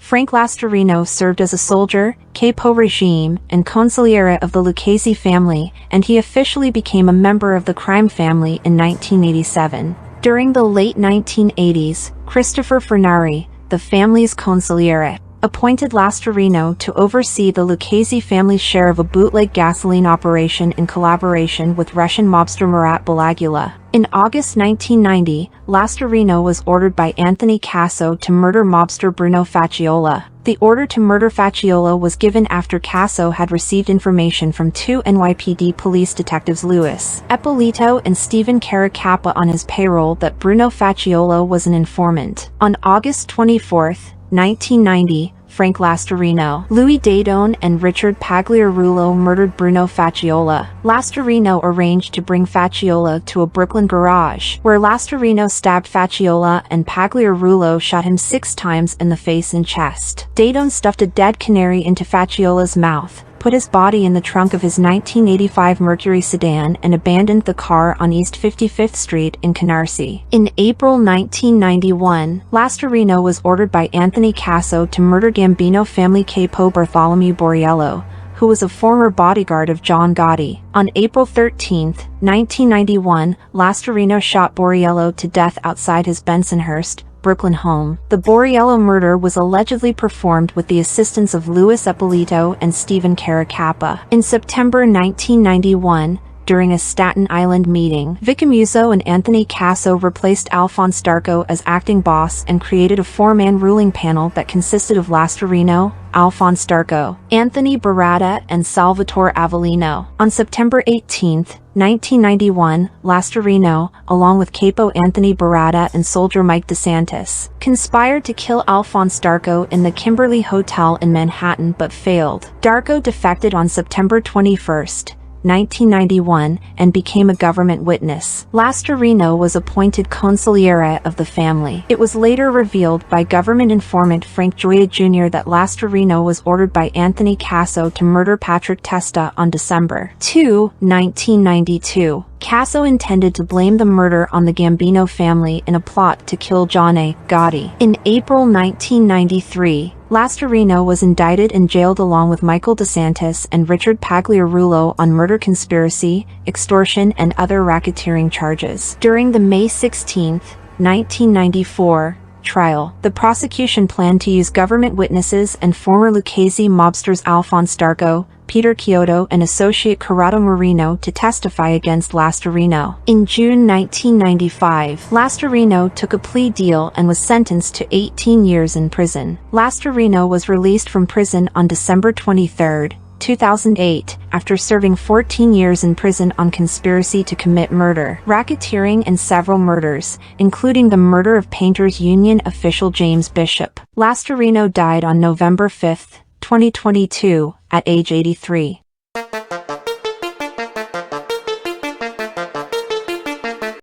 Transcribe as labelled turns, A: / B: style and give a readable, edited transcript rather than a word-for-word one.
A: Frank Lastorino served as a soldier, caporegime, and consigliere of the Lucchese family, and he officially became a member of the crime family in 1987. During the late 1980s, Christopher Fernari, the family's consigliere, appointed Lastorino to oversee the Lucchese family's share of a bootleg gasoline operation in collaboration with Russian mobster Murat Balagula. In August 1990, Lastorino was ordered by Anthony Casso to murder mobster Bruno Facciola. The order to murder Facciola was given after Casso had received information from two NYPD police detectives Luis Ippolito and Stephen Caracappa on his payroll that Bruno Facciola was an informant. On August 24, 1990, Frank Lastorino, Louis Dadone, and Richard Pagliarulo murdered Bruno Facciola. Lastorino arranged to bring Facciola to a Brooklyn garage, where Lastorino stabbed Facciola and Pagliarulo shot him 6 times in the face and chest. Dadone stuffed a dead canary into Facciola's mouth, put his body in the trunk of his 1985 Mercury sedan, and abandoned the car on East 55th Street in Canarsie. In April 1991, Lastorino was ordered by Anthony Casso to murder Gambino family capo Bartholomew Borriello, who was a former bodyguard of John Gotti. On April 13, 1991, Lastorino shot Borriello to death outside his Bensonhurst, Brooklyn home. The Borriello murder was allegedly performed with the assistance of Louis Ippolito and Stephen Caracappa. In September 1991, during a Staten Island meeting, Vicamuso and Anthony Casso replaced Alphonse Darco as acting boss and created a 4-man ruling panel that consisted of Lastorino, Alphonse Darco, Anthony Barata, and Salvatore Avellino. On September 18, 1991, Lastorino, along with capo Anthony Barata and soldier Mike DeSantis, conspired to kill Alphonse Darco in the Kimberly Hotel in Manhattan but failed. Darco defected on September 21, 1991, and became a government witness. Lastorino was appointed consigliere of the family. It was later revealed by government informant Frank Gioia Jr. that Lastorino was ordered by Anthony Casso to murder Patrick Testa on December 2, 1992. Casso intended to blame the murder on the Gambino family in a plot to kill John A. Gotti. In April 1993, Lastorino was indicted and jailed along with Michael DeSantis and Richard Pagliarulo on murder conspiracy, extortion, and other racketeering charges. During the May 16, 1994, trial, the prosecution planned to use government witnesses and former Lucchese mobsters Alphonse Darco, Peter Chiodo, and associate Corrado Marino to testify against Lastorino. In June 1995, Lastorino took a plea deal and was sentenced to 18 years in prison. Lastorino was released from prison on December 23, 2008, after serving 14 years in prison on conspiracy to commit murder, racketeering, and several murders, including the murder of Painters Union official James Bishop. Lastorino died on November 5, 2022, at age 83.